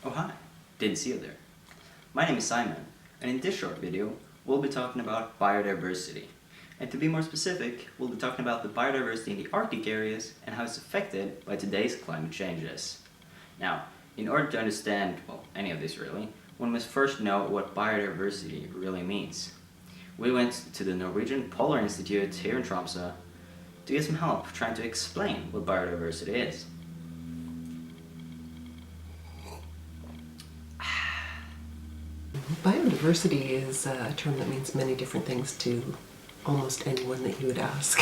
Oh hi, didn't see you there. My name is Simon, and in this short video, we'll be talking about biodiversity. And to be more specific, we'll be talking about the biodiversity in the Arctic areas and how it's affected by today's climate changes. Now, in order to understand, well, any of this really, one must first know what biodiversity really means. We went to the Norwegian Polar Institute here in Tromsø to get some help trying to explain what biodiversity is. Biodiversity is a term that means many different things to almost anyone that you would ask.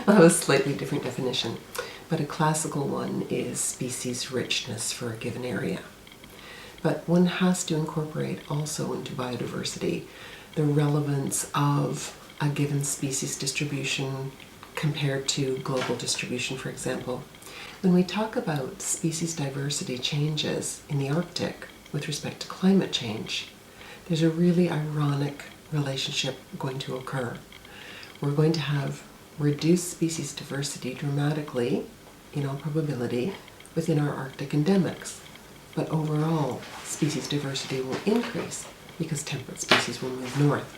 I have a slightly different definition, but a classical one is species richness for a given area. But one has to incorporate also into biodiversity the relevance of a given species distribution compared to global distribution, for example. When we talk about species diversity changes in the Arctic with respect to climate change, there's a really ironic relationship going to occur. We're going to have reduced species diversity dramatically, in all probability, within our Arctic endemics. But overall, species diversity will increase because temperate species will move north.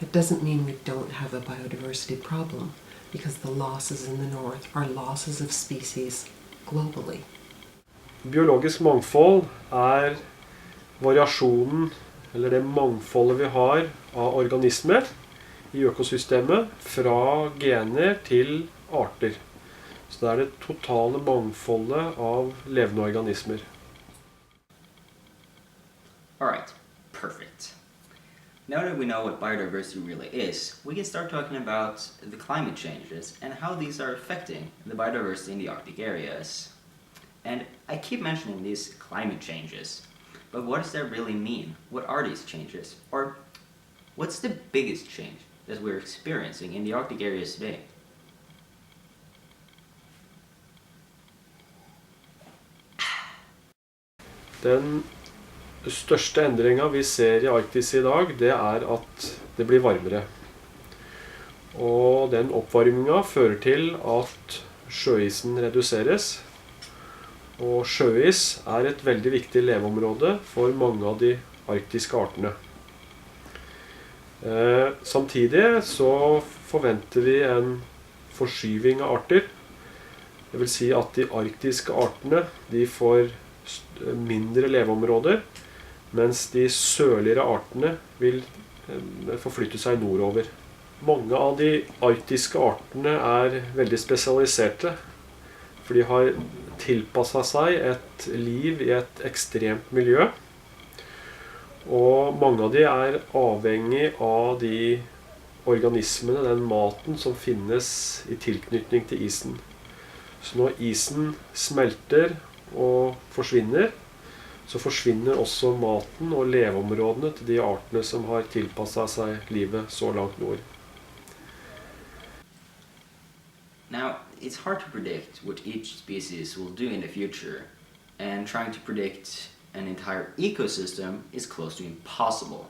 That doesn't mean we don't have a biodiversity problem, because the losses in the north are losses of species globally. Biologisk mangfold variasjonen, eller det mangfoldet vi har av organismer i økosystemet, fra gener til arter. Så det det totale mangfoldet av levende organismer. Alright, perfect. Now that we know what biodiversity really is, we can start talking about the climate changes and how these are affecting the biodiversity in the Arctic areas. And I keep mentioning these climate changes, but what does that really mean? What are these changes? Or what's the biggest change that we're experiencing in the Arctic areas today? Den største endringen vi ser i Arktis i dag, det at det blir varmere. Og den oppvarmingen fører til at sjøisen reduseres. Og sjøis et veldig viktig leveområde for mange av de arktiske artene. Samtidig så forventer vi en forskyving av arter. Det vil si at de arktiske artene de får mindre leveområder, mens de sørligere artene vil forflytte seg nordover. Mange av de arktiske artene veldig spesialiserte, for de har tilpasset seg et liv i et ekstremt miljø. Og mange av de avhengig av de organismene, den maten som finnes i tilknytning til isen. Så når isen smelter og forsvinner, så forsvinner også maten og leveområdene til de artene som har tilpasset seg livet så langt nord. Now, it's hard to predict what each species will do in the future, and trying to predict an entire ecosystem is close to impossible.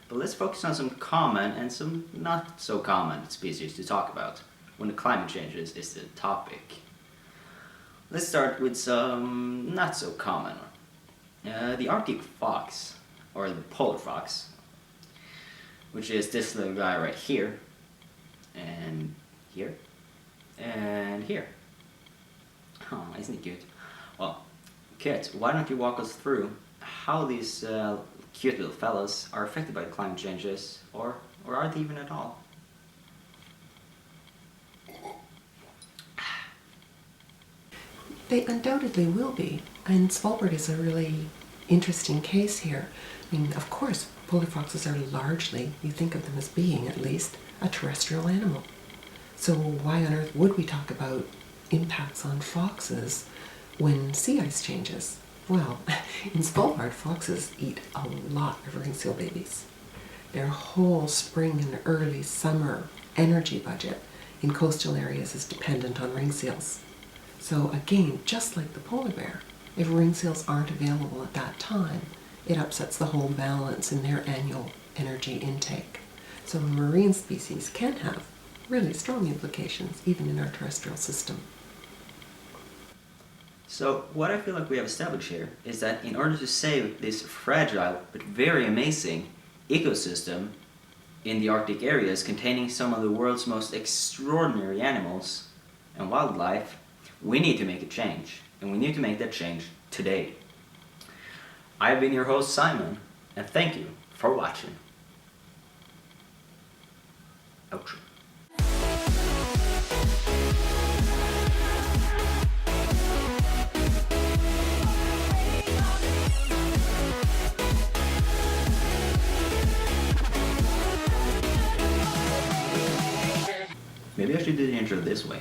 But let's focus on some common and some not so common species to talk about when the climate changes is the topic. Let's start with some not so common. The Arctic fox, or the polar fox, which is this little guy right here, and here, and here. Oh, isn't he cute? Well, Kit, why don't you walk us through how these cute little fellas are affected by the climate changes, or are they even at all? They undoubtedly will be, and Svalbard is a really interesting case here. I mean, of course, polar foxes are largely, you think of them as being at least, a terrestrial animal. So why on earth would we talk about impacts on foxes when sea ice changes? Well, in Svalbard, foxes eat a lot of ring seal babies. Their whole spring and early summer energy budget in coastal areas is dependent on ring seals. So again, just like the polar bear, if ring seals aren't available at that time, it upsets the whole balance in their annual energy intake. So a marine species can have really strong implications even in our terrestrial system. So what I feel like we have established here is that in order to save this fragile but very amazing ecosystem in the Arctic areas containing some of the world's most extraordinary animals and wildlife, we need to make a change. And we need to make that change today. I've been your host, Simon, and thank you for watching. Outro. Maybe I should do the intro this way.